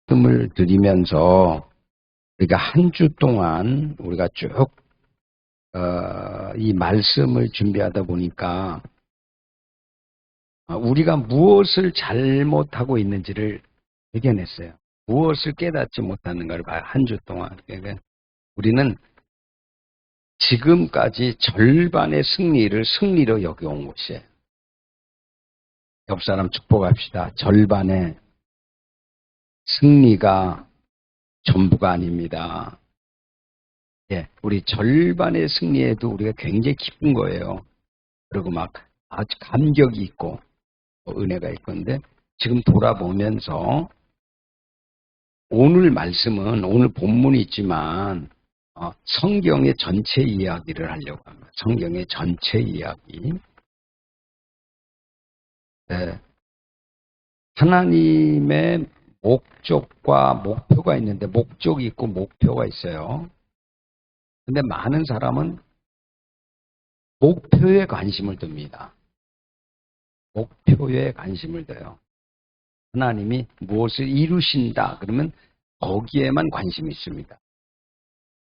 말씀을 드리면서 우리가 한 주 동안 우리가 쭉 이 말씀을 준비하다 보니까 우리가 무엇을 잘못하고 있는지를 발견했어요. 무엇을 깨닫지 못하는 걸 한 주 동안. 그러니까 우리는 지금까지 절반의 승리를 승리로 여겨온 것이에요. 옆 사람 축복합시다. 절반의 승리가 전부가 아닙니다. 예, 우리 절반의 승리에도 우리가 굉장히 기쁜 거예요. 그리고 막 아주 감격이 있고 은혜가 있건데 지금 돌아보면서 오늘 말씀은 오늘 본문이 있지만 성경의 전체 이야기를 하려고 합니다. 성경의 전체 이야기. 네. 하나님의 목적과 목표가 있는데 목적이 있고 목표가 있어요. 근데 많은 사람은 목표에 관심을 둡니다. 목표에 관심을 둬요. 하나님이 무엇을 이루신다 그러면 거기에만 관심이 있습니다.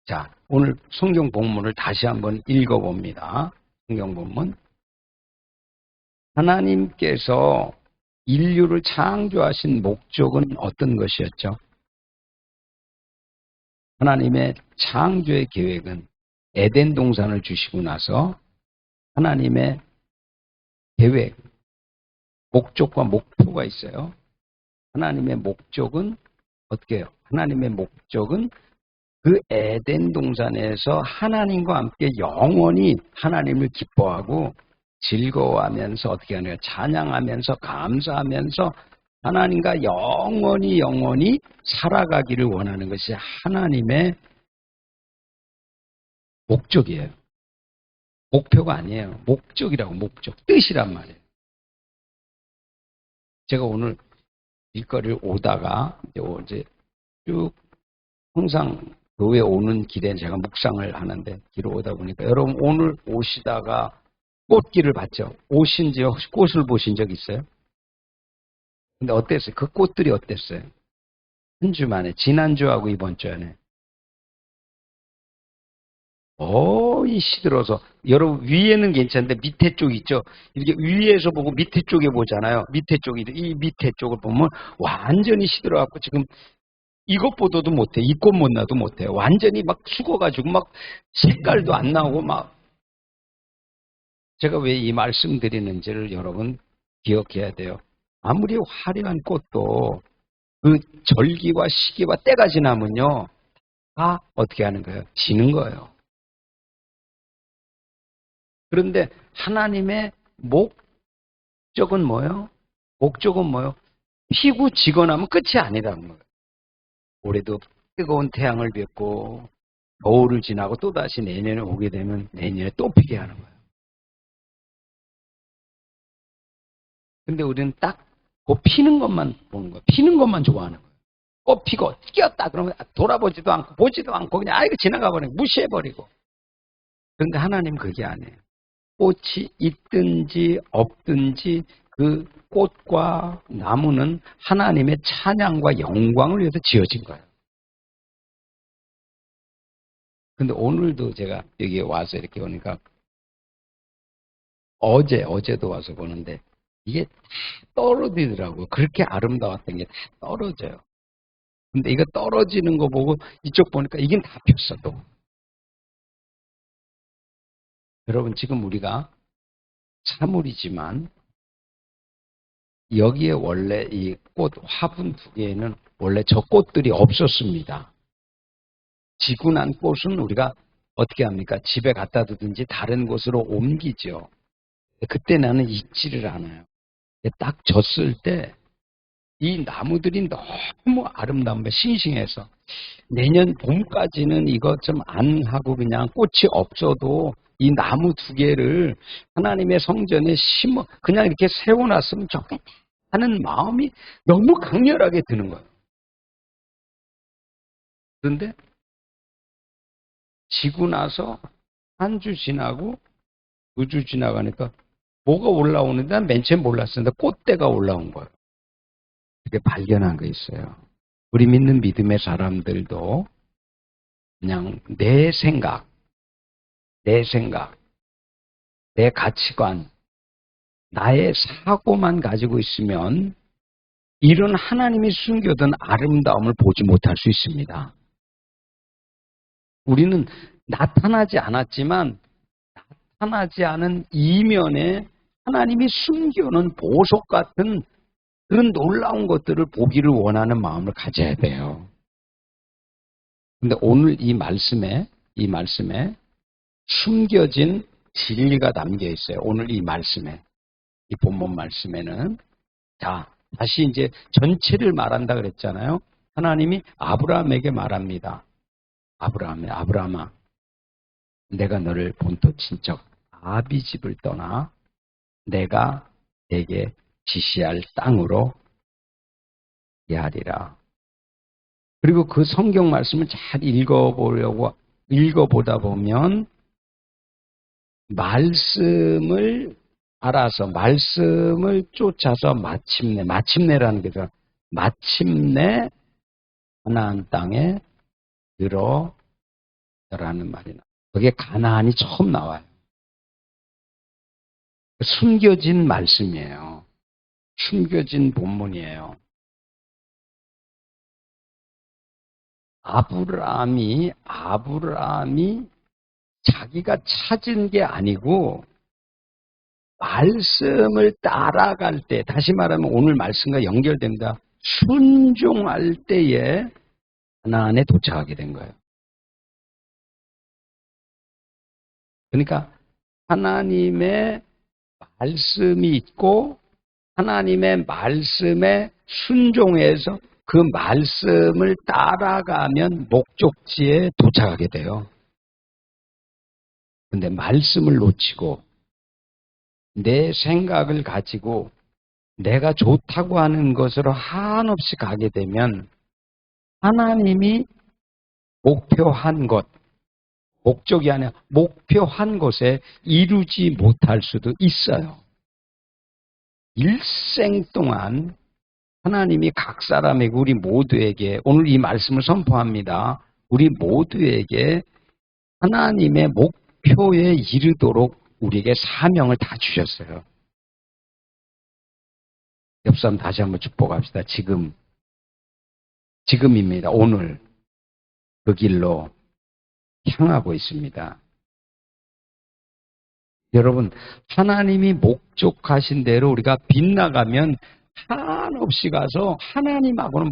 자, 오늘 성경 본문을 다시 한번 읽어봅니다. 성경 본문. 하나님께서 인류를 창조하신 목적은 어떤 것이었죠? 하나님의 창조의 계획은 에덴 동산을 주시고 나서 하나님의 계획, 목적과 목표가 있어요. 하나님의 목적은 어떻게 해요? 하나님의 목적은 그 에덴 동산에서 하나님과 함께 영원히 하나님을 기뻐하고 즐거워하면서 어떻게 하냐? 찬양하면서 감사하면서 하나님과 영원히 살아가기를 원하는 것이 하나님의 목적이에요. 목표가 아니에요. 목적이라고, 목적. 뜻이란 말이에요. 제가 오늘 일거리를 오다가 이제 쭉 항상 교회 오는 길에 제가 묵상을 하는데 길을 오다 보니까 여러분 오늘 오시다가 꽃길을 봤죠? 오신지 혹시 꽃을 보신 적 있어요? 근데 어땠어요? 그 꽃들이 어땠어요? 한 주 만에, 지난주하고 이번 주 안에. 이 시들어서, 여러분 위에는 괜찮은데 밑에 쪽 있죠? 이렇게 위에서 보고 밑에 쪽에 보잖아요. 밑에 쪽이, 이 밑에 쪽을 보면 완전히 시들어갖고 지금 이것보다도 못해. 이 꽃 못 나도 못해. 완전히 막 죽어가지고 막 색깔도 안 나오고 막. 제가 왜 이 말씀 드리는지를 여러분 기억해야 돼요. 아무리 화려한 꽃도 그 절기와 시기와 때가 지나면요. 다 어떻게 하는 거예요? 지는 거예요. 그런데 하나님의 목적은 뭐예요? 목적은 뭐예요? 피고 지고 나면 끝이 아니라는 거예요. 올해도 뜨거운 태양을 뵙고 겨울을 지나고 또다시 내년에 오게 되면 내년에 또 피게 하는 거예요. 근데 우리는 딱 그 피는 것만 보는 거예요. 피는 것만 좋아하는 거예요. 꽃 피고 뛰었다 그러면 돌아보지도 않고 보지도 않고 그냥 이거 지나가 버리고 무시해버리고. 그런데 하나님 그게 아니에요. 꽃이 있든지 없든지 그 꽃과 나무는 하나님의 찬양과 영광을 위해서 지어진 거예요. 근데 오늘도 제가 여기 와서 이렇게 오니까 어제도 와서 보는데 이게 다 떨어지더라고요. 그렇게 아름다웠던 게 다 떨어져요. 근데 이거 떨어지는 거 보고 이쪽 보니까 이긴 다 폈어 또. 여러분 지금 우리가 사물이지만 여기에 원래 이 꽃 화분 두 개에는 원래 저 꽃들이 없었습니다. 지고 난 꽃은 우리가 어떻게 합니까? 집에 갖다 두든지 다른 곳으로 옮기죠. 그때 나는 잊지를 않아요. 딱 졌을 때 이 나무들이 너무 아름다운 거예요. 싱싱해서. 내년 봄까지는 이것 좀 안 하고 그냥 꽃이 없어도 이 나무 두 개를 하나님의 성전에 심어 그냥 이렇게 세워놨으면 좋겠다 하는 마음이 너무 강렬하게 드는 거예요. 그런데 지고 나서 한 주 지나고 2주 지나가니까 뭐가 올라오는데 난 맨 처음 몰랐었는데 꽃대가 올라온 거예요. 그게 발견한 거 있어요. 우리 믿는 믿음의 사람들도 그냥 내 생각, 내 가치관, 나의 사고만 가지고 있으면 이런 하나님이 숨겨둔 아름다움을 보지 못할 수 있습니다. 우리는 나타나지 않았지만 나타나지 않은 이면에 하나님이 숨겨놓은 보석 같은 그런 놀라운 것들을 보기를 원하는 마음을 가져야 돼요. 근데 오늘 이 말씀에 숨겨진 진리가 담겨 있어요. 오늘 이 말씀에, 이 본문 말씀에는. 자, 다시 이제 전체를 말한다 그랬잖아요. 하나님이 아브라함에게 말합니다. 아브라함아, 내가 너를 본토 친척 아비 집을 떠나 내가 내게 지시할 땅으로 하리라. 그리고 그 성경 말씀을 잘 읽어보다 보면 말씀을 알아서 말씀을 쫓아서 마침내라는 게 마침내 가나안 땅에 들어라는 말이 나와요. 그게 가나안이 처음 나와요. 숨겨진 말씀이에요. 숨겨진 본문이에요. 아브라함이 자기가 찾은 게 아니고 말씀을 따라갈 때, 다시 말하면 오늘 말씀과 연결됩니다. 순종할 때에 가나안에 도착하게 된 거예요. 그러니까 하나님의 말씀이 있고 하나님의 말씀에 순종해서 그 말씀을 따라가면 목적지에 도착하게 돼요. 근데 말씀을 놓치고 내 생각을 가지고 내가 좋다고 하는 것으로 한없이 가게 되면 하나님이 목표한 것, 목적이 아니라 목표한 것에 이루지 못할 수도 있어요. 일생 동안 하나님이 각 사람에게, 우리 모두에게, 오늘 이 말씀을 선포합니다. 우리 모두에게 하나님의 목표에 이르도록 우리에게 사명을 다 주셨어요. 옆 사람 다시 한번 축복합시다. 지금입니다. 오늘 그 길로 향하고 있습니다. 여러분, 하나님이 목적하신 대로 우리가 빗나가면 한없이 가서 하나님하고는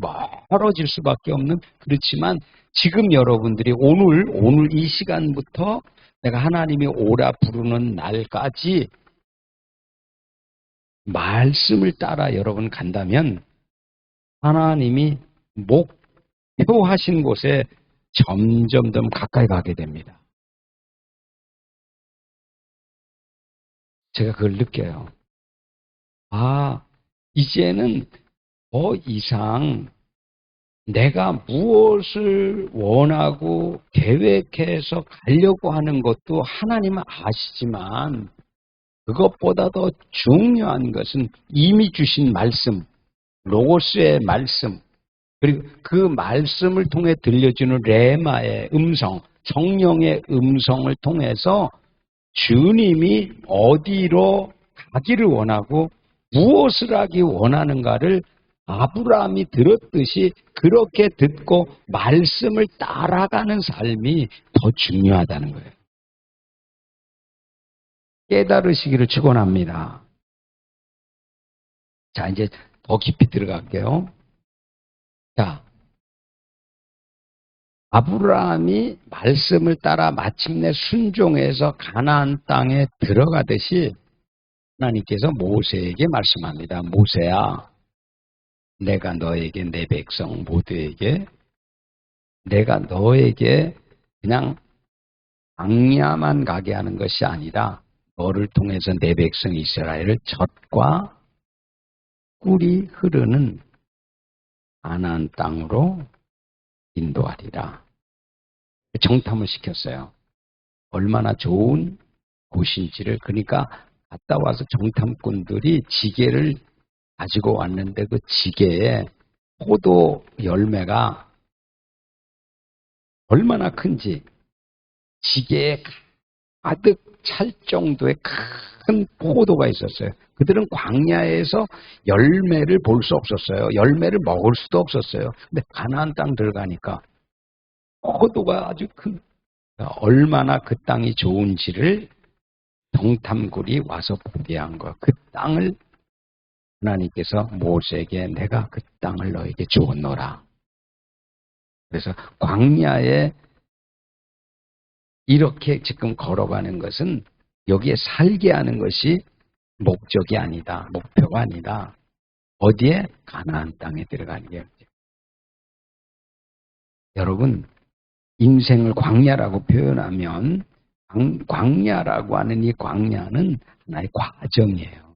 멀어질 수밖에 없는, 그렇지만 지금 여러분들이 오늘 이 시간부터 내가 하나님이 오라 부르는 날까지 말씀을 따라 여러분 간다면 하나님이 목표하신 곳에 점점 더 가까이 가게 됩니다. 제가 그걸 느껴요. 이제는 더 이상 내가 무엇을 원하고 계획해서 가려고 하는 것도 하나님은 아시지만 그것보다 더 중요한 것은 이미 주신 말씀, 로고스의 말씀, 그리고 그 말씀을 통해 들려주는 레마의 음성, 성령의 음성을 통해서 주님이 어디로 가기를 원하고 무엇을 하기 원하는가를 아브라함이 들었듯이 그렇게 듣고 말씀을 따라가는 삶이 더 중요하다는 거예요. 깨달으시기를 축원합니다. 자, 이제 더 깊이 들어갈게요. 자, 아브라함이 말씀을 따라 마침내 순종해서 가나안 땅에 들어가듯이 하나님께서 모세에게 말씀합니다. 모세야, 내가 너에게, 내 백성 모두에게, 내가 너에게 그냥 광야만 가게 하는 것이 아니라 너를 통해서 내 백성 이스라엘을 젖과 꿀이 흐르는 가나안 땅으로 인도하리라. 정탐을 시켰어요. 얼마나 좋은 곳인지를. 그러니까 갔다 와서 정탐꾼들이 지게를 가지고 왔는데 그 지게에 포도 열매가 얼마나 큰지 지게에 가득 찰 정도의 큰 포도가 있었어요. 그들은 광야에서 열매를 볼 수 없었어요. 열매를 먹을 수도 없었어요. 근데 가나안 땅 들어가니까 포도가 아주 큰, 얼마나 그 땅이 좋은지를 정탐꾼이 와서 보게 한 거예요. 그 땅을 하나님께서 모세에게 내가 그 땅을 너에게 주었노라. 그래서 광야에 이렇게 지금 걸어가는 것은 여기에 살게 하는 것이 목적이 아니다. 목표가 아니다. 어디에? 가나안 땅에 들어가는 게. 여러분, 인생을 광야라고 표현하면 광야라고 하는 이 광야는 하나의 과정이에요.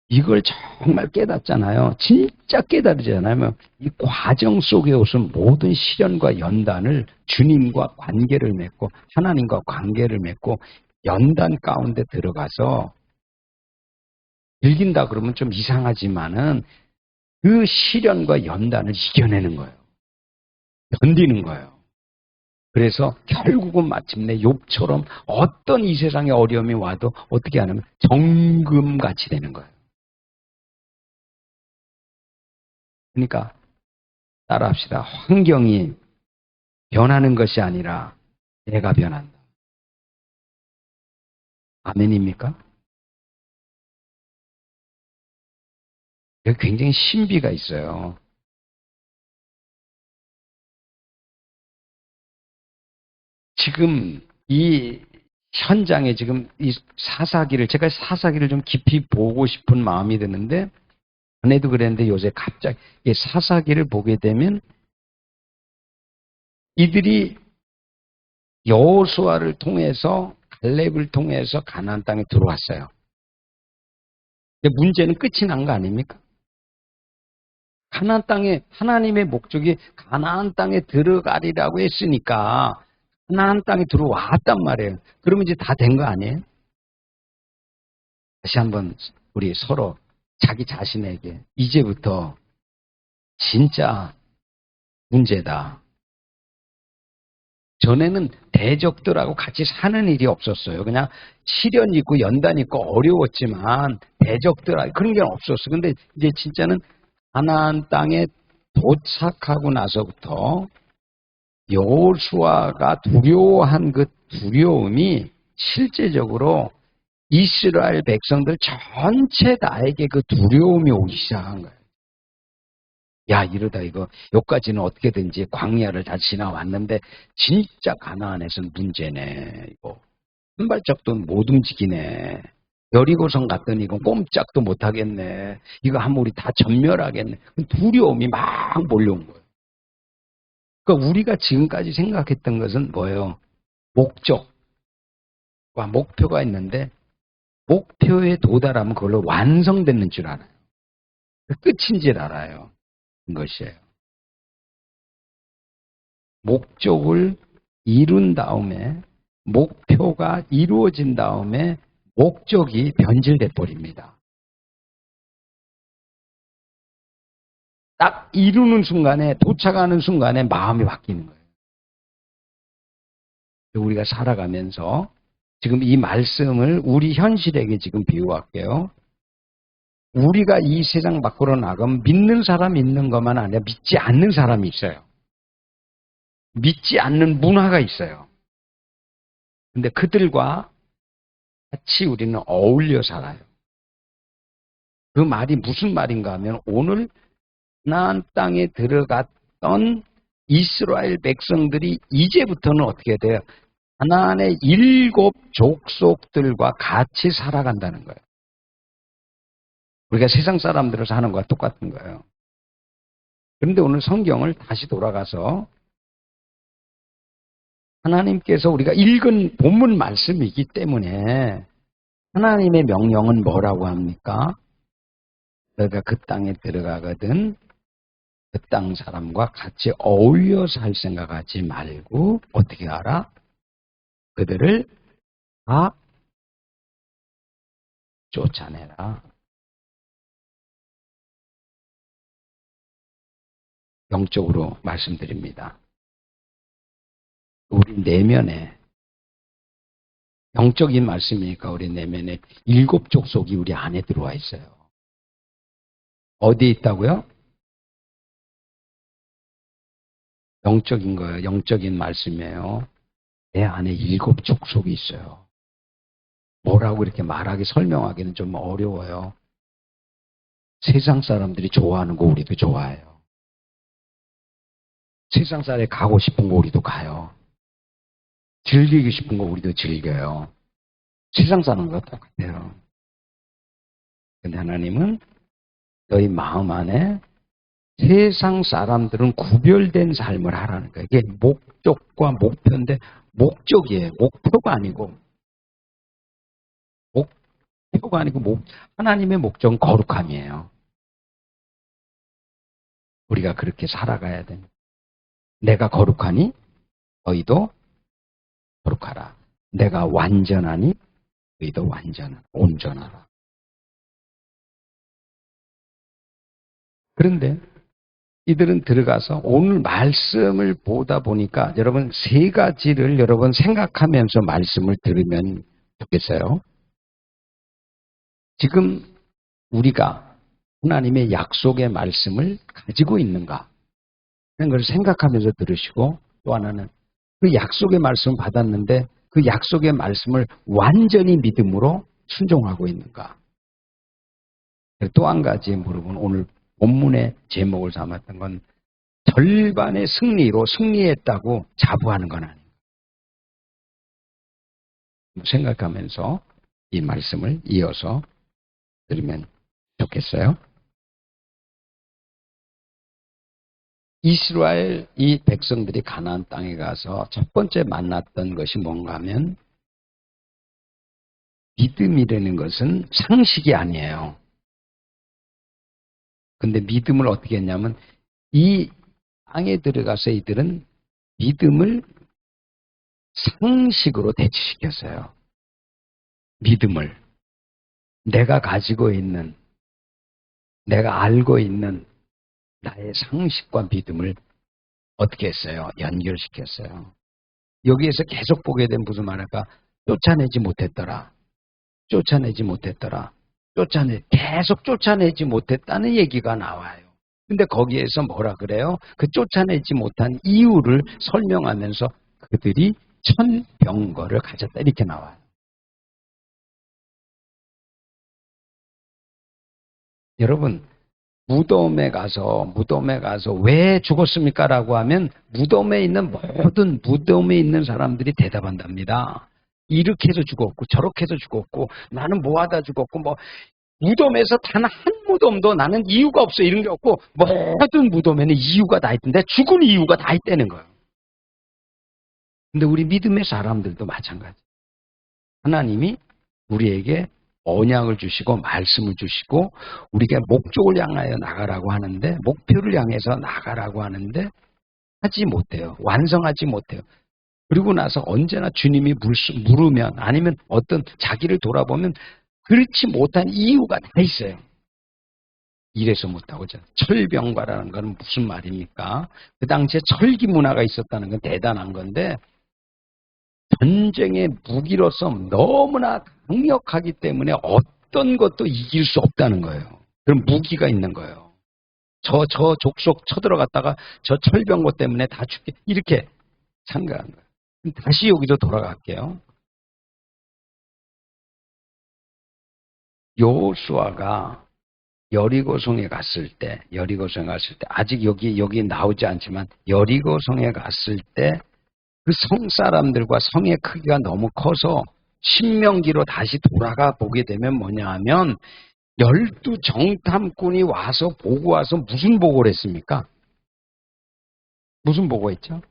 이걸 정말 깨닫잖아요. 진짜 깨달으잖아요. 이 과정 속에 오신 모든 시련과 연단을 주님과 관계를 맺고 하나님과 관계를 맺고 연단 가운데 들어가서 즐긴다 그러면 좀 이상하지만은 그 시련과 연단을 이겨내는 거예요. 견디는 거예요. 그래서 결국은 마침내 욥처럼 어떤 이 세상의 어려움이 와도 어떻게 하냐면 정금같이 되는 거예요. 그러니까 따라합시다. 환경이 변하는 것이 아니라 내가 변한다. 아멘입니까? 여기 굉장히 신비가 있어요. 지금 이 현장에 지금 이 사사기를 제가 사사기를 좀 깊이 보고 싶은 마음이 드는데 전에도 그랬는데 요새 갑자기 이 사사기를 보게 되면 이들이 여호수아를 통해서 갈렙을 통해서 가나안 땅에 들어왔어요. 근데 문제는 끝이 난 거 아닙니까? 가나안 땅에 하나님의 목적이 가나안 땅에 들어가리라고 했으니까 가나안 땅에 들어왔단 말이에요. 그러면 이제 다 된 거 아니에요? 다시 한번 우리 서로 자기 자신에게 이제부터 진짜 문제다. 전에는 대적들하고 같이 사는 일이 없었어요. 그냥 시련이 있고 연단이 있고 어려웠지만 대적들하고 그런 게 없었어요. 근데 이제 진짜는 가나안 땅에 도착하고 나서부터 여호수아가 두려워한 그 두려움이 실제적으로 이스라엘 백성들 전체 나에게 그 두려움이 오기 시작한 거예요. 야, 이러다 이거 여기까지는 어떻게든지 광야를 다 지나왔는데 진짜 가나안에서는 문제네. 이거 한 발짝도 못 움직이네. 여리고성 갔더니 이건 꼼짝도 못 하겠네. 이거 하면 우리 다 전멸하겠네. 두려움이 막 몰려온 거예요. 그러니까 우리가 지금까지 생각했던 것은 뭐예요? 목적과 목표가 있는데 목표에 도달하면 그걸로 완성되는 줄 알아요. 끝인 줄 알아요. 것이에요. 목적을 이룬 다음에 목표가 이루어진 다음에 목적이 변질돼 버립니다. 딱 이루는 순간에 도착하는 순간에 마음이 바뀌는 거예요. 우리가 살아가면서 지금 이 말씀을 우리 현실에게 지금 비유할게요. 우리가 이 세상 밖으로 나가면 믿는 사람이 있는 것만 아니라 믿지 않는 사람이 있어요. 믿지 않는 문화가 있어요. 근데 그들과 같이 우리는 어울려 살아요. 그 말이 무슨 말인가 하면 오늘 가나안 땅에 들어갔던 이스라엘 백성들이 이제부터는 어떻게 돼요? 가나안의 7 족속들과 같이 살아간다는 거예요. 우리가 세상 사람들을 사는 것과 똑같은 거예요. 그런데 오늘 성경을 다시 돌아가서 하나님께서 우리가 읽은 본문 말씀이기 때문에 하나님의 명령은 뭐라고 합니까? 너가 그 땅에 들어가거든 그 땅 사람과 같이 어울려 살 생각하지 말고 어떻게 하라? 그들을 다 쫓아내라. 영적으로 말씀드립니다. 우리 내면에, 영적인 말씀이니까 우리 내면에 7 족속이 우리 안에 들어와 있어요. 어디에 있다고요? 영적인 거예요. 영적인 말씀이에요. 내 안에 7 족속이 있어요. 뭐라고 이렇게 말하기, 설명하기는 좀 어려워요. 세상 사람들이 좋아하는 거 우리도 좋아해요. 세상 사람이 가고 싶은 거 우리도 가요. 즐기고 싶은 거 우리도 즐겨요. 세상 사람과 똑같아요. 근데 하나님은 너희 마음 안에 세상 사람들은 구별된 삶을 하라는 거예요. 이게 목적과 목표인데 목적이에요. 목표가 아니고 하나님의 목적은 거룩함이에요. 우리가 그렇게 살아가야 됩니다. 내가 거룩하니 너희도 거룩하라. 내가 완전하니 너희도 온전하라. 그런데 이들은 들어가서 오늘 말씀을 보다 보니까 여러분 3가지를 여러분 생각하면서 말씀을 들으면 좋겠어요. 지금 우리가 하나님의 약속의 말씀을 가지고 있는가 하는 걸 생각하면서 들으시고, 또 하나는 그 약속의 말씀을 받았는데 그 약속의 말씀을 완전히 믿음으로 순종하고 있는가. 또 한 가지의 물음은 오늘 본문의 제목을 삼았던 건 절반의 승리로 승리했다고 자부하는 건 아닌가. 생각하면서 이 말씀을 이어서 들으면 좋겠어요. 이스라엘 이 백성들이 가나안 땅에 가서 첫 번째 만났던 것이 뭔가 하면 믿음이라는 것은 상식이 아니에요. 근데 믿음을 어떻게 했냐면 이 땅에 들어가서 이들은 믿음을 상식으로 대치시켰어요. 믿음을 내가 가지고 있는, 내가 알고 있는 나의 상식과 믿음을 어떻게 했어요? 연결시켰어요. 여기에서 계속 보게 된 무슨 말일까? 쫓아내지 못했더라. 계속 쫓아내지 못했다는 얘기가 나와요. 근데 거기에서 뭐라 그래요? 그 쫓아내지 못한 이유를 설명하면서 그들이 천병거를 가졌다 이렇게 나와요. 여러분, 무덤에 가서 왜 죽었습니까? 라고 하면 무덤에 있는 모든 무덤에 있는 사람들이 대답한답니다. 이렇게 해서 죽었고 저렇게 해서 죽었고 나는 뭐하다 죽었고 뭐 무덤에서 단 한 무덤도 나는 이유가 없어 이런 게 없고 모든 무덤에는 이유가 다 있던데 죽은 이유가 다 있다는 거예요. 근데 우리 믿음의 사람들도 마찬가지. 하나님이 우리에게 언약을 주시고 말씀을 주시고 우리가 목적을 향하여 나가라고 하는데 목표를 향해서 나가라고 하는데 하지 못해요. 완성하지 못해요. 그리고 나서 언제나 주님이 물으면 아니면 어떤 자기를 돌아보면 그렇지 못한 이유가 다 있어요. 이래서 못하고 철병과라는 건 무슨 말입니까? 그 당시에 철기 문화가 있었다는 건 대단한 건데 전쟁의 무기로서 너무나 강력하기 때문에 어떤 것도 이길 수 없다는 거예요. 그런 무기가 있는 거예요. 저 족속 쳐들어갔다가 저 철병거 때문에 다 죽게 이렇게 생각하는 거예요. 다시 여기로 돌아갈게요. 여호수아가 여리고성에 갔을 때 아직 여기 나오지 않지만 여리고성에 갔을 때 그 성 사람들과 성의 크기가 너무 커서 신명기로 다시 돌아가 보게 되면 뭐냐 하면 12 정탐꾼이 와서 보고 와서 무슨 보고를 했습니까? 무슨 보고했죠?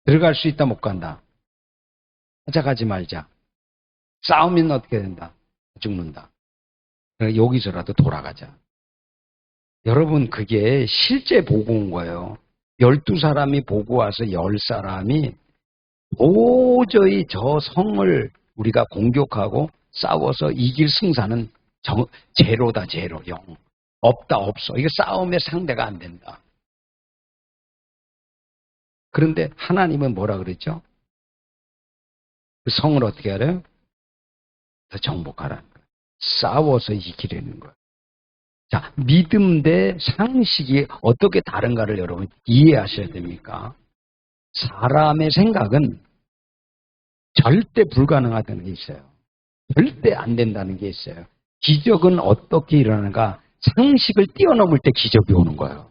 들어갈 수 있다 못 간다. 찾아가지 말자. 싸우면 어떻게 된다? 죽는다. 여기서라도 돌아가자. 여러분 그게 실제 보고 온 거예요. 12사람이 보고 와서 10사람이 도저히 저 성을 우리가 공격하고 싸워서 이길 승산은 제로다, 제로, 영. 없다, 없어. 이거 싸움의 상대가 안 된다. 그런데 하나님은 뭐라 그랬죠? 그 성을 어떻게 알아요? 더 정복하라는 거예요. 싸워서 이기려는 거예요. 자, 믿음 대 상식이 어떻게 다른가를 여러분 이해하셔야 됩니까? 사람의 생각은 절대 불가능하다는 게 있어요. 절대 안 된다는 게 있어요. 기적은 어떻게 일어나는가? 상식을 뛰어넘을 때 기적이 오는 거예요.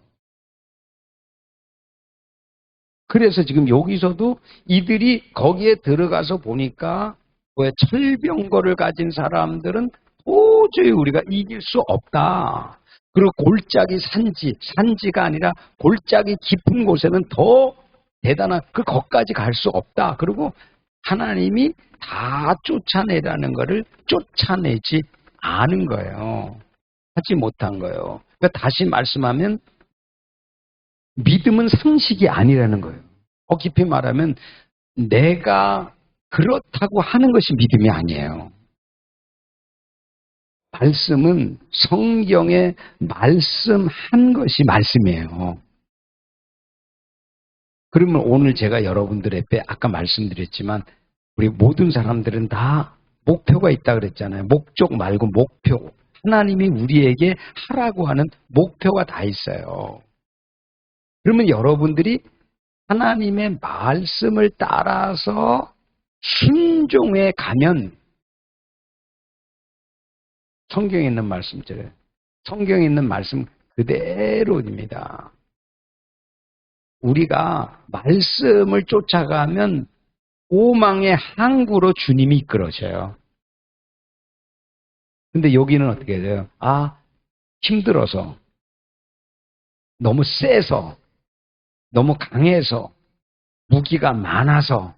그래서 지금 여기서도 이들이 거기에 들어가서 보니까 왜 철병거를 가진 사람들은 도저히 우리가 이길 수 없다. 그리고 골짜기 산지가 아니라 골짜기 깊은 곳에는 더 대단한 거기까지 갈 수 없다. 그리고 하나님이 다 쫓아내라는 것을 쫓아내지 않은 거예요. 하지 못한 거예요. 그러니까 다시 말씀하면 믿음은 상식이 아니라는 거예요. 깊이 말하면 내가 그렇다고 하는 것이 믿음이 아니에요. 말씀은 성경에 말씀한 것이 말씀이에요. 그러면 오늘 제가 여러분들 앞에 아까 말씀드렸지만 우리 모든 사람들은 다 목표가 있다 그랬잖아요. 목적 말고 목표. 하나님이 우리에게 하라고 하는 목표가 다 있어요. 그러면 여러분들이 하나님의 말씀을 따라서 순종해 가면 성경에 있는 말씀처럼 성경에 있는 말씀 그대로입니다. 우리가 말씀을 쫓아가면 오망의 항구로 주님이 이끌어져요. 근데 여기는 어떻게 돼요? 힘들어서, 너무 세서, 너무 강해서, 무기가 많아서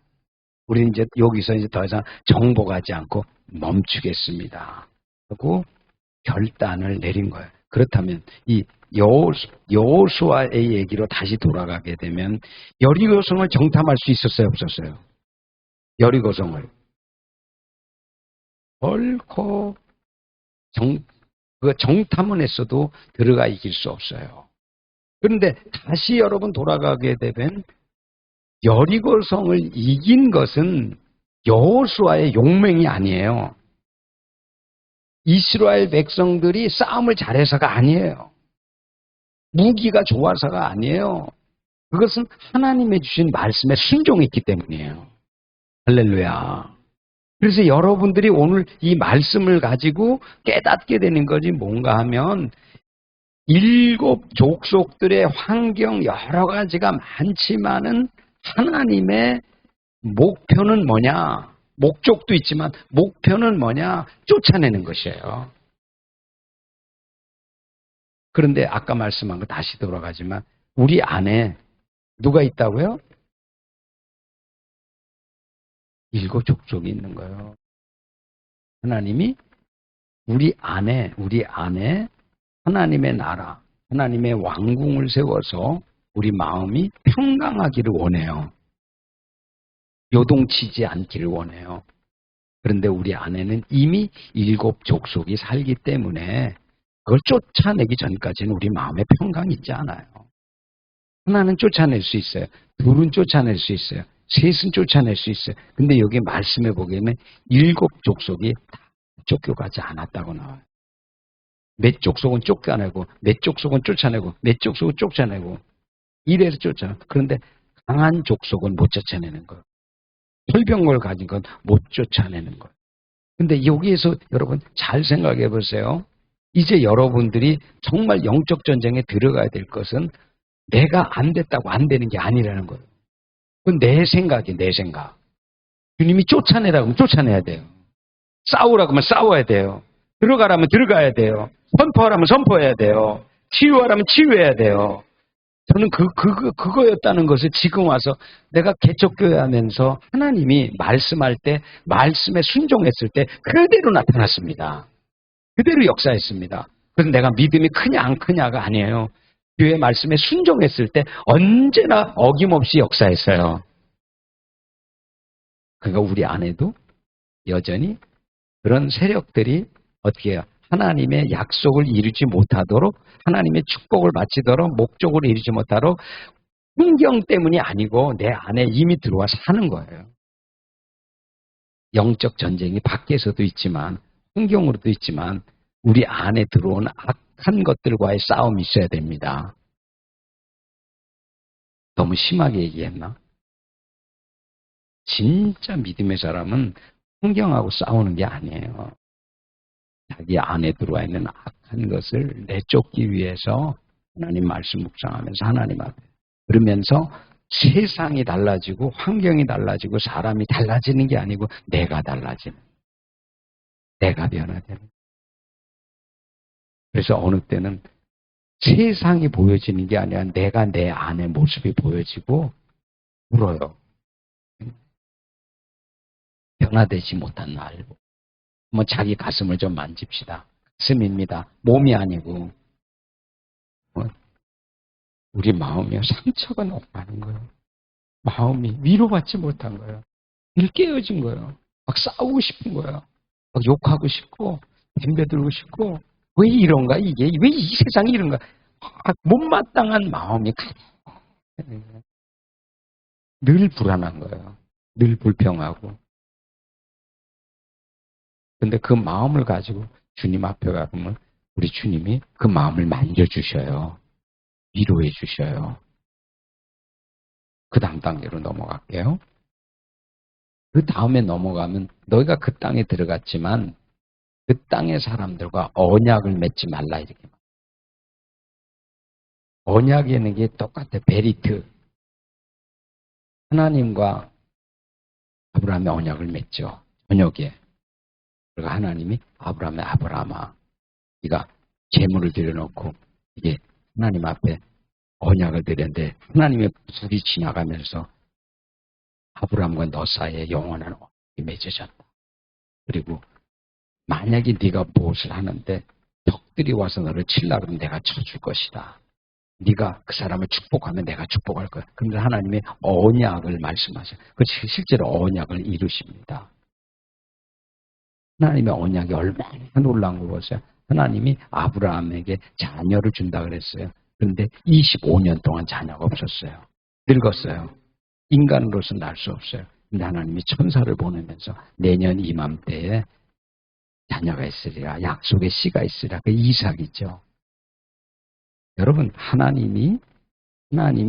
우리는 이제 여기서 이제 더 이상 정복하지 않고 멈추겠습니다. 하고 결단을 내린 거예요. 그렇다면 이 여호수아의 얘기로 다시 돌아가게 되면 여리고성을 정탐할 수 있었어요, 없었어요? 여리고성을 결코 정탐은 했어도 들어가 이길 수 없어요. 그런데 다시 여러분 돌아가게 되면 여리고성을 이긴 것은 여호수아의 용맹이 아니에요. 이스라엘 백성들이 싸움을 잘해서가 아니에요. 무기가 좋아서가 아니에요. 그것은 하나님의 주신 말씀에 순종했기 때문이에요. 할렐루야. 그래서 여러분들이 오늘 이 말씀을 가지고 깨닫게 되는 것이 뭔가 하면 7 족속들의 환경 여러 가지가 많지만은 하나님의 목표는 뭐냐? 목적도 있지만 목표는 뭐냐? 쫓아내는 것이에요. 그런데 아까 말씀한 거 다시 돌아가지만 우리 안에 누가 있다고요? 7 족속이 있는 거예요. 하나님이 우리 안에 하나님의 나라, 하나님의 왕궁을 세워서 우리 마음이 평강하기를 원해요. 요동치지 않기를 원해요. 그런데 우리 안에는 이미 7 족속이 살기 때문에 그걸 쫓아내기 전까지는 우리 마음에 평강이 있지 않아요. 하나는 쫓아낼 수 있어요. 둘은 쫓아낼 수 있어요. 셋은 쫓아낼 수 있어요. 근데 여기 말씀해 보기에는 7 족속이 다 쫓겨가지 않았다고 나와요. 몇 족속은 쫓겨내고, 몇 족속은 쫓아내고, 몇 족속은 쫓아내고, 이래서 쫓아내고. 그런데 강한 족속은 못 쫓아내는 거예요. 철병을 가진 건 못 쫓아내는 거예요. 근데 여기에서 여러분 잘 생각해 보세요. 이제 여러분들이 정말 영적 전쟁에 들어가야 될 것은 내가 안 됐다고 안 되는 게 아니라는 거예요. 그건 내 생각이에요, 내 생각. 주님이 쫓아내라고 하면 쫓아내야 돼요. 싸우라고 하면 싸워야 돼요. 들어가라면 들어가야 돼요. 선포하라면 선포해야 돼요. 치유하라면 치유해야 돼요. 저는 그거였다는 것을 지금 와서 내가 개척교회 하면서 하나님이 말씀할 때, 말씀에 순종했을 때 그대로 나타났습니다. 그대로 역사했습니다. 그래서 내가 믿음이 크냐 안 크냐가 아니에요. 교회 말씀에 순종했을 때 언제나 어김없이 역사했어요. 그러니까 우리 안에도 여전히 그런 세력들이 어떻게 해요? 하나님의 약속을 이루지 못하도록, 하나님의 축복을 마치도록, 목적을 이루지 못하도록 환경 때문이 아니고 내 안에 이미 들어와 사는 거예요. 영적 전쟁이 밖에서도 있지만, 환경으로도 있지만 우리 안에 들어온 악한 것들과의 싸움이 있어야 됩니다. 너무 심하게 얘기했나? 진짜 믿음의 사람은 환경하고 싸우는 게 아니에요. 자기 안에 들어와 있는 악한 것을 내쫓기 위해서 하나님 말씀 묵상하면서 하나님 앞에 그러면서 세상이 달라지고 환경이 달라지고 사람이 달라지는 게 아니고 내가 달라지는, 내가 변화되는. 그래서 어느 때는 세상이 보여지는 게 아니라 내가 내 안의 모습이 보여지고 울어요. 변화되지 못한 날. 뭐 자기 가슴을 좀 만집시다. 가슴입니다. 몸이 아니고. 우리 마음이 상처가 너무 많은 거예요. 마음이 위로받지 못한 거예요. 일 깨어진 거예요. 막 싸우고 싶은 거예요. 막 욕하고 싶고 덤벼들고 싶고 왜 이런가 이게 왜 이 세상이 이런가 못마땅한 마음이 늘 불안한 거예요. 늘 불평하고. 근데 그 마음을 가지고 주님 앞에 가면 우리 주님이 그 마음을 만져주셔요. 위로해 주셔요. 그 다음 단계로 넘어갈게요. 그 다음에 넘어가면 너희가 그 땅에 들어갔지만 그 땅의 사람들과 언약을 맺지 말라 이렇게. 언약이라는 게 똑같아. 베리트. 하나님과 아브라함의 언약을 맺죠. 저녁에. 그리고 하나님이 아브라함아 네가 재물을 들여놓고 이게 하나님 앞에 언약을 드렸는데 하나님의 불이 지나가면서 아브라함과 너 사이에 영원한 언약이 맺어졌다. 그리고 만약에 네가 무엇을 하는데 적들이 와서 너를 칠라 그러면 내가 쳐줄 것이다. 네가 그 사람을 축복하면 내가 축복할 거야. 그런데 하나님의 언약을 말씀하셔요. 그 실제로 언약을 이루십니다. 하나님의 언약이 얼마나 놀라운 거 보세요. 하나님이 아브라함에게 자녀를 준다 그랬어요. 그런데 25년 동안 자녀가 없었어요. 늙었어요. 인간으로서 날 수 없어요. 근데 하나님이 천사를 보내면서 내년 이맘때에 자녀가 있으리라. 약속의 씨가 있으리라. 그 이삭이죠. 여러분 하나님이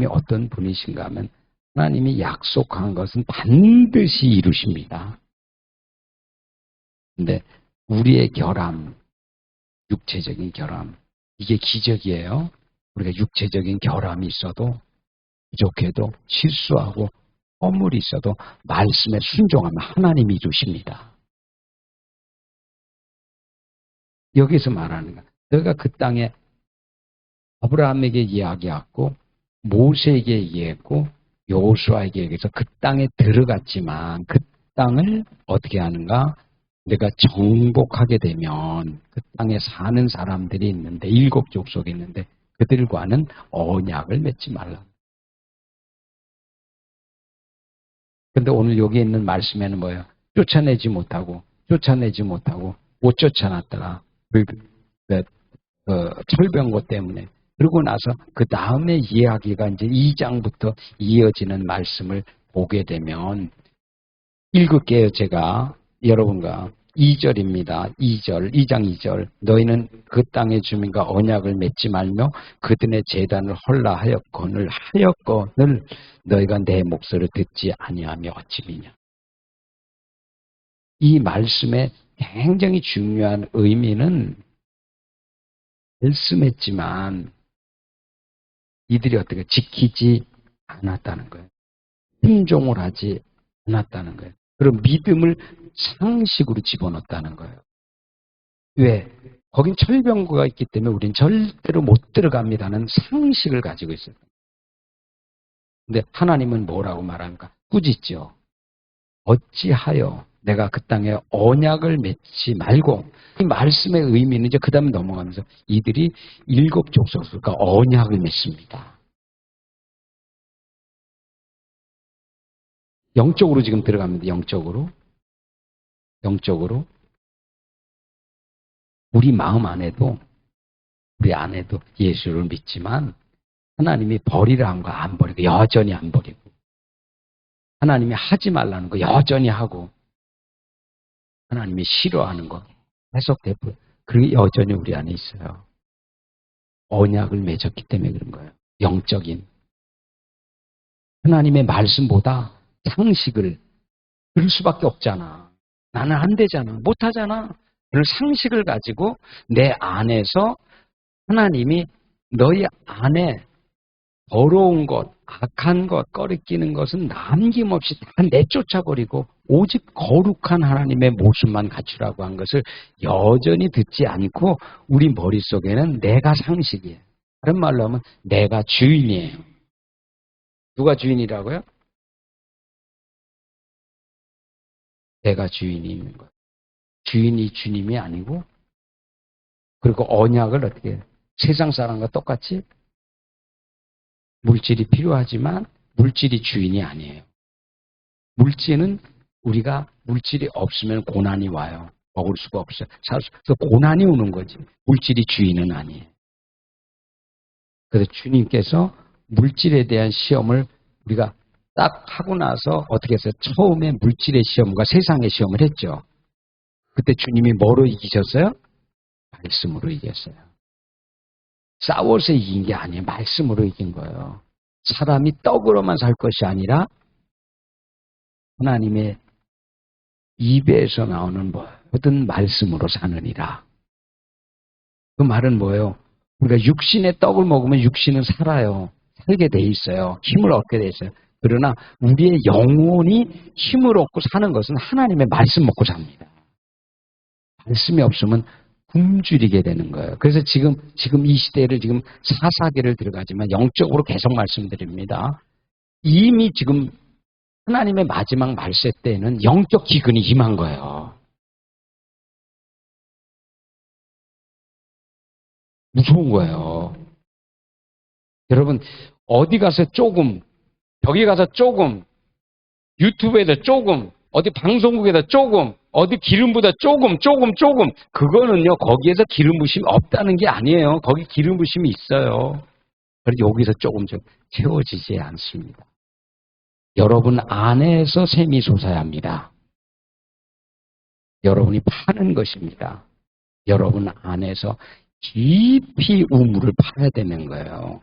어떤 분이신가 하면 하나님이 약속한 것은 반드시 이루십니다. 근데 우리의 결함, 육체적인 결함, 이게 기적이에요. 우리가 육체적인 결함이 있어도 부족해도 실수하고 허물이 있어도 말씀에 순종하면 하나님이 이루십니다. 여기서 말하는 거야. 너가 그 땅에 아브라함에게 이야기했고 모세에게 얘기했고 여호수아에게 얘기해서 그 땅에 들어갔지만 그 땅을 어떻게 하는가? 내가 정복하게 되면 그 땅에 사는 사람들이 있는데 7족속이 있는데 그들과는 언약을 맺지 말라. 근데 오늘 여기 있는 말씀에는 뭐예요? 쫓아내지 못하고 못 쫓아놨더라. 철병고 때문에. 그러고 나서 그 다음에 이야기가 이제 2장부터 이어지는 말씀을 보게 되면 읽을게요. 제가 여러분과 2절입니다. 2장 2절. 너희는 그 땅의 주민과 언약을 맺지 말며 그들의 제단을 헐라 하였거늘 너희가 내 목소리를 듣지 아니하며 어찌 미냐. 이 말씀의 굉장히 중요한 의미는 말씀했지만 이들이 어떻게 지키지 않았다는 거예요. 순종을 하지 않았다는 거예요. 그럼 믿음을 상식으로 집어넣었다는 거예요. 왜? 거긴 철병구가 있기 때문에 우린 절대로 못 들어갑니다는 상식을 가지고 있어요. 근데 하나님은 뭐라고 말합니까? 꾸짖죠. 어찌하여 내가 그 땅에 언약을 맺지 말고, 이 말씀의 의미는 이제 그 다음에 넘어가면서 이들이 7족속과 언약을 맺습니다. 영적으로 지금 들어갑니다. 영적으로. 영적으로 우리 마음 안에도 우리 안에도 예수를 믿지만 하나님이 버리라는 거 안 버리고 여전히 안 버리고 하나님이 하지 말라는 거 여전히 하고 하나님이 싫어하는 거 계속 되고 그게 여전히 우리 안에 있어요. 언약을 맺었기 때문에 그런 거예요. 영적인 하나님의 말씀보다 상식을 그럴 수밖에 없잖아. 나는 안 되잖아. 못하잖아. 그런 상식을 가지고 내 안에서 하나님이 너희 안에 더러운 것, 악한 것, 꺼리끼는 것은 남김없이 다 내쫓아버리고 오직 거룩한 하나님의 모습만 갖추라고 한 것을 여전히 듣지 않고 우리 머릿속에는 내가 상식이에요. 다른 말로 하면 내가 주인이에요. 누가 주인이라고요? 내가 주인이 있는 거예요. 주인이 주님이 아니고 그리고 언약을 어떻게 해요? 세상 사람과 똑같이 물질이 필요하지만 물질이 주인이 아니에요. 물질은 우리가 물질이 없으면 고난이 와요. 먹을 수가 없어요. 그래서 고난이 오는 거지. 물질이 주인은 아니에요. 그래서 주님께서 물질에 대한 시험을 우리가 딱 하고 나서 어떻게 했어요? 처음에 물질의 시험과 세상의 시험을 했죠. 그때 주님이 뭐로 이기셨어요? 말씀으로 이겼어요. 싸워서 이긴 게 아니에요. 말씀으로 이긴 거예요. 사람이 떡으로만 살 것이 아니라 하나님의 입에서 나오는 모든 말씀으로 사느니라. 그 말은 뭐예요? 우리가 육신의 떡을 먹으면 육신은 살아요. 살게 돼 있어요. 힘을 얻게 돼 있어요. 그러나 우리의 영혼이 힘을 얻고 사는 것은 하나님의 말씀 먹고 삽니다. 말씀이 없으면 굶주리게 되는 거예요. 그래서 지금 이 시대를 지금 사사기를 들어가지만 영적으로 계속 말씀드립니다. 이미 지금 하나님의 마지막 말세 때에는 영적 기근이 임한 거예요. 무서운 거예요. 여러분 어디 가서 조금, 여기 가서 조금, 유튜브에다 조금, 어디 방송국에다 조금, 어디 기름 부다 조금, 그거는요 거기에서 기름 부심이 없다는 게 아니에요. 거기 기름 부심이 있어요. 그래서 여기서 조금 채워지지 않습니다. 여러분 안에서 샘이 솟아야 합니다. 여러분이 파는 것입니다. 여러분 안에서 깊이 우물을 파야 되는 거예요.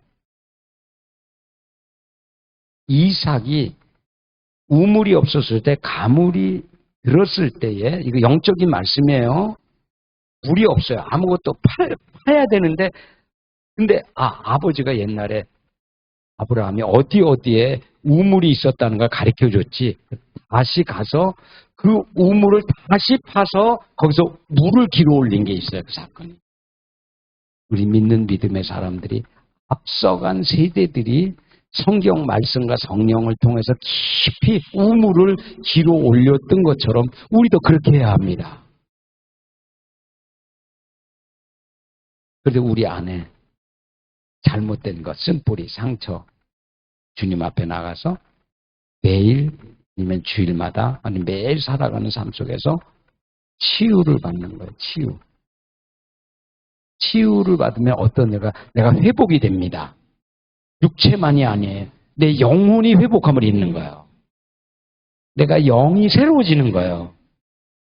이삭이 우물이 없었을 때 가물이 들었을 때에 이거 영적인 말씀이에요. 물이 없어요. 아무것도 파야 되는데 근데 아버지가 옛날에 아브라함이 어디에 우물이 있었다는 걸 가르쳐 줬지. 다시 가서 그 우물을 다시 파서 거기서 물을 길어 올린 게 있어요. 그 사건이. 우리 믿는 믿음의 사람들이 앞서간 세대들이 성경 말씀과 성령을 통해서 깊이 우물을 길어 올렸던 것처럼 우리도 그렇게 해야 합니다. 그런데 우리 안에 잘못된 것, 쓴뿌리, 상처 주님 앞에 나가서 매일 아니면 주일마다 아니면 매일 살아가는 삶 속에서 치유를 받는 거예요. 치유를 받으면 어떤 내가 회복이 됩니다. 육체만이 아니에요. 내 영혼이 회복함을 입는 거예요. 내가 영이 새로워지는 거예요.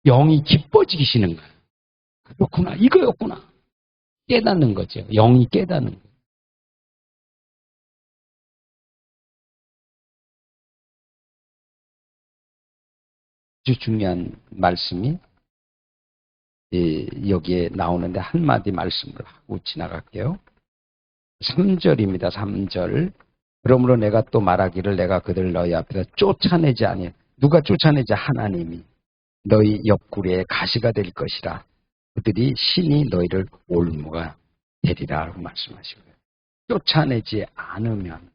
영이 기뻐지시는 거예요. 그렇구나. 이거였구나. 깨닫는 거죠. 영이 깨닫는 거예요. 아주 중요한 말씀이 여기에 나오는데 한마디 말씀을 하고 지나갈게요. 3절입니다. 3절. 그러므로 내가 또 말하기를 내가 그들을 너희 앞에서 쫓아내지 아니하여. 누가 쫓아내지? 하나님이. 너희 옆구리에 가시가 될 것이라. 그들이 신이 너희를 올무가 되리라 라고 말씀하시고요. 쫓아내지 않으면.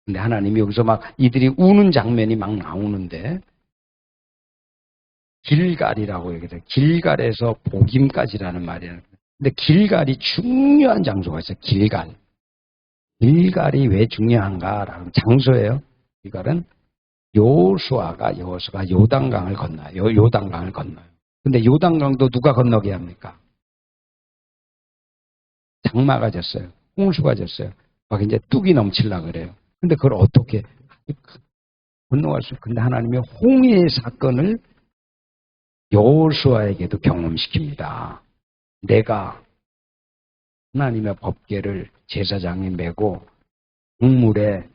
근데 하나님이 여기서 막 이들이 우는 장면이 막 나오는데 길갈이라고 얘기해요. 길갈에서 복임까지라는 말이에요. 근데 길갈이 중요한 장소가 있어요. 길갈. 길갈이 왜 중요한가라는 장소예요. 길갈은 여호수아가 요단강을 건너요. 요단강을 건너요. 근데 요단강도 누가 건너게 합니까? 장마가 졌어요. 홍수가 졌어요. 막 이제 뚝이 넘치려고 그래요. 근데 그걸 어떻게 건너갈 수? 근데 하나님이 홍해의 사건을 여호수아에게도 경험시킵니다. 내가 하나님의 법궤를 제사장에 메고 강물에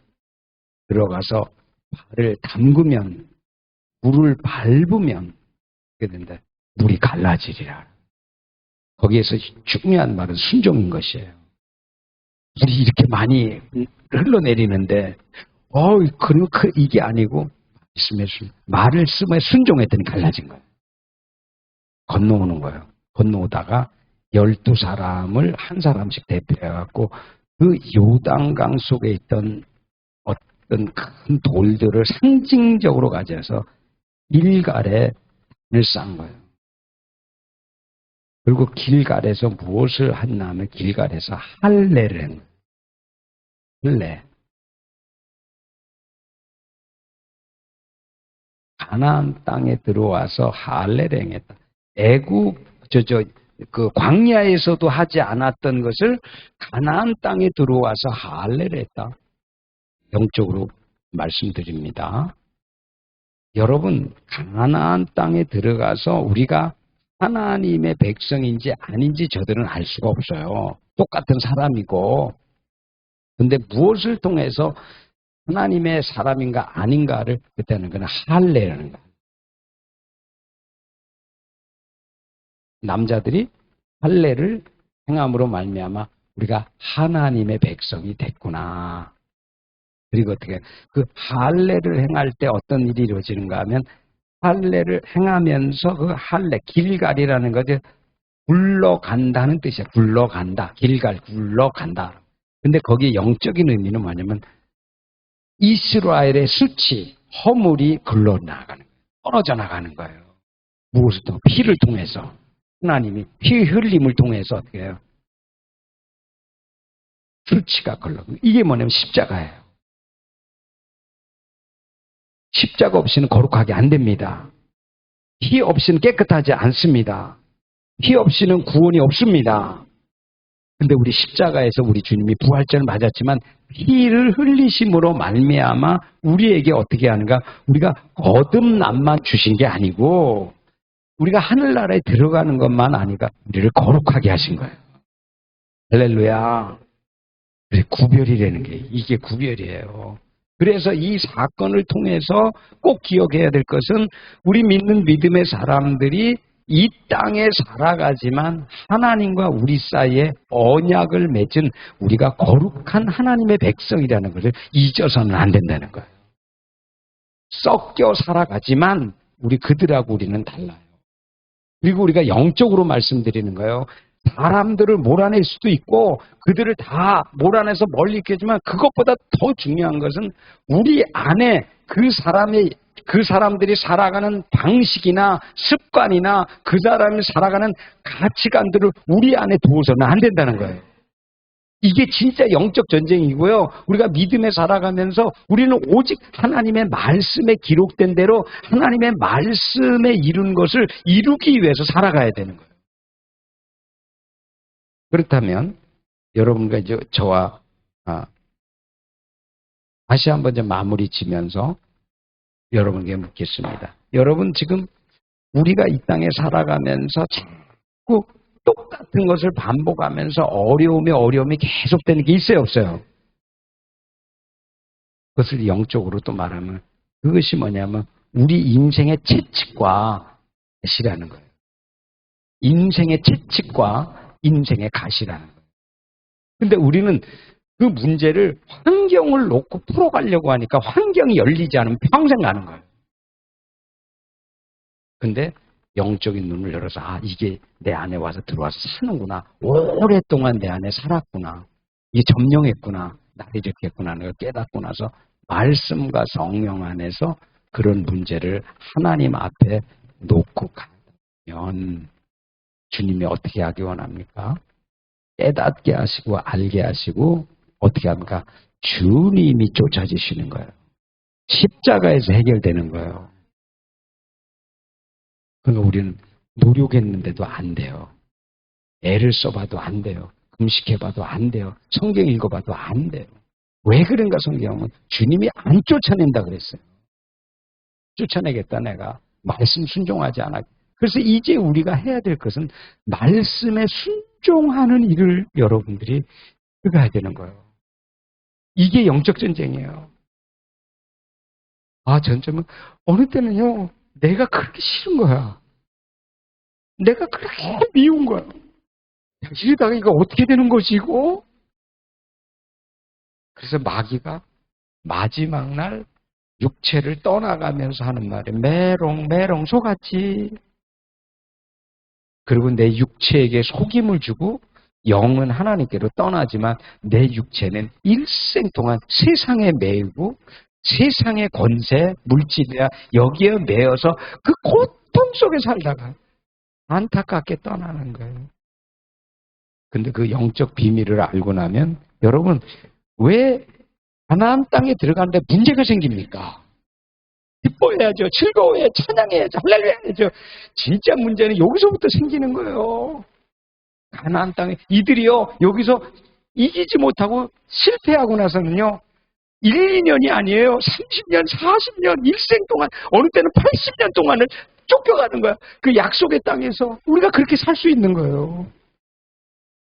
들어가서 발을 담그면, 물을 밟으면 그렇게 된다. 물이 갈라지리라. 거기에서 중요한 말은 순종인 것이에요. 물이 이렇게 많이 흘러내리는데 이게 아니고 말을 쓰면 순종했더니 갈라진 거예요. 건너오는 거예요. 건너오다가 12사람을 한 사람씩 대표해갖고 그 요단강 속에 있던 어떤 큰 돌들을 상징적으로 가져서 길갈에 쌓은 거예요. 그리고 길갈에서 무엇을 했냐면 길갈에서 할례를 한 거예요. 할례. 가나안 땅에 들어와서 할례를 행했다. 그 광야에서도 하지 않았던 것을 가나안 땅에 들어와서 할례를 했다. 영적으로 말씀드립니다. 여러분, 가나안 땅에 들어가서 우리가 하나님의 백성인지 아닌지 저들은 알 수가 없어요. 똑같은 사람이고. 근데 무엇을 통해서 하나님의 사람인가 아닌가를 그때는 그냥 할례라는 거예요. 남자들이 할례를 행함으로 말미암아 우리가 하나님의 백성이 됐구나. 그리고 어떻게 그 할례를 행할 때 어떤 일이 이루어지는가 하면 할례를 행하면서 그 할례 길갈이라는 것이 굴러간다는 뜻이야. 굴러간다. 길갈 굴러간다. 근데 거기에 영적인 의미는 뭐냐면 이스라엘의 수치, 허물이 굴러나가는 거예요. 떨어져 나가는 거예요. 무엇을 통해? 피를 통해서. 하나님이 피 흘림을 통해서 어떻게 해요? 수치가 걸러가고. 이게 뭐냐면 십자가예요. 십자가 없이는 거룩하게 안 됩니다. 피 없이는 깨끗하지 않습니다. 피 없이는 구원이 없습니다. 근데 우리 십자가에서 우리 주님이 부활절을 맞았지만 피를 흘리심으로 말미암아 우리에게 어떻게 하는가? 우리가 거듭남만 주신 게 아니고 우리가 하늘나라에 들어가는 것만 아니라 우리를 거룩하게 하신 거예요. 할렐루야. 구별이라는 게 이게 구별이에요. 그래서 이 사건을 통해서 꼭 기억해야 될 것은 우리 믿는 믿음의 사람들이 이 땅에 살아가지만 하나님과 우리 사이에 언약을 맺은 우리가 거룩한 하나님의 백성이라는 것을 잊어서는 안 된다는 거예요. 섞여 살아가지만 그들하고 우리는 달라요. 그리고 우리가 영적으로 말씀드리는 거예요. 사람들을 몰아낼 수도 있고 그들을 다 몰아내서 멀리 있겠지만 그것보다 더 중요한 것은 우리 안에 그 사람들이 살아가는 방식이나 습관이나 그 사람이 살아가는 가치관들을 우리 안에 두어서는 안 된다는 거예요. 이게 진짜 영적 전쟁이고요. 우리가 믿음에 살아가면서 우리는 오직 하나님의 말씀에 기록된 대로 하나님의 말씀에 이룬 것을 이루기 위해서 살아가야 되는 거예요. 그렇다면 여러분과 이제 저와 다시 한번 좀 마무리 지면서 여러분에게 묻겠습니다. 여러분 지금 우리가 이 땅에 살아가면서 자꾸 똑같은 것을 반복하면서 어려움이 계속되는 게 있어요, 없어요? 그것을 영적으로 또 말하면 그것이 뭐냐면 우리 인생의 채찍과 가시라는 거예요. 인생의 채찍과 인생의 가시라는 거예요. 근데 우리는 그 문제를 환경을 놓고 풀어가려고 하니까 환경이 열리지 않으면 평생 가는 거예요. 근데 영적인 눈을 열어서 이게 내 안에 와서 들어와서 사는구나. 오랫동안 내 안에 살았구나. 이게 점령했구나. 나를 이렇게 했구나. 내가 깨닫고 나서 말씀과 성령 안에서 그런 문제를 하나님 앞에 놓고 가면 주님이 어떻게 하기 원합니까? 깨닫게 하시고 알게 하시고 어떻게 합니까? 주님이 쫓아주시는 거예요. 십자가에서 해결되는 거예요. 그러니까 우리는 노력했는데도 안 돼요. 애를 써봐도 안 돼요. 금식해봐도 안 돼요. 성경 읽어봐도 안 돼요. 왜 그런가 성경은 주님이 안 쫓아낸다 그랬어요. 쫓아내겠다 내가. 말씀 순종하지 않아. 그래서 이제 우리가 해야 될 것은 말씀에 순종하는 일을 여러분들이 해야 되는 거예요. 이게 영적 전쟁이에요. 전쟁은 어느 때는요. 내가 그렇게 싫은 거야. 내가 그렇게 미운 거야. 이러다가 이거 어떻게 되는 거지 이거? 그래서 마귀가 마지막 날 육체를 떠나가면서 하는 말이 메롱 속았지. 그리고 내 육체에게 속임을 주고 영은 하나님께로 떠나지만 내 육체는 일생 동안 세상에 매이고 세상의 권세, 물질이야 여기에 매여서 그 고통 속에 살다가 안타깝게 떠나는 거예요. 근데 그 영적 비밀을 알고 나면 여러분 왜 가나안 땅에 들어가는데 문제가 생깁니까? 기뻐해야죠. 즐거워해야죠. 찬양해야죠. 할렐루야 해야죠. 진짜 문제는 여기서부터 생기는 거예요. 가나안 땅에 이들이요. 여기서 이기지 못하고 실패하고 나서는요. 1, 2년이 아니에요. 30년, 40년, 일생 동안 어느 때는 80년 동안을 쫓겨가는 거야. 그 약속의 땅에서 우리가 그렇게 살 수 있는 거예요.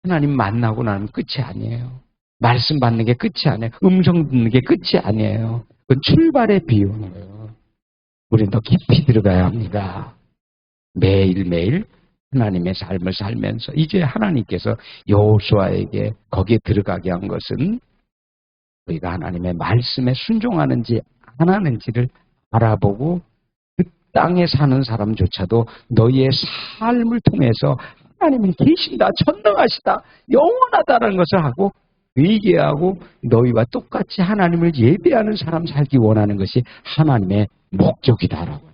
하나님 만나고 나면 끝이 아니에요. 말씀 받는 게 끝이 아니에요. 음성 듣는 게 끝이 아니에요. 그건 출발의 비유예요. 우리는 더 깊이 들어가야 합니다. 매일매일 하나님의 삶을 살면서 이제 하나님께서 여호수아에게 거기에 들어가게 한 것은 우리가 하나님의 말씀에 순종하는지 안 하는지를 알아보고 그 땅에 사는 사람조차도 너희의 삶을 통해서 하나님은 계신다, 전능하시다, 영원하다는 것을 하고 회개하고 너희와 똑같이 하나님을 예배하는 사람 살기 원하는 것이 하나님의 목적이다라고.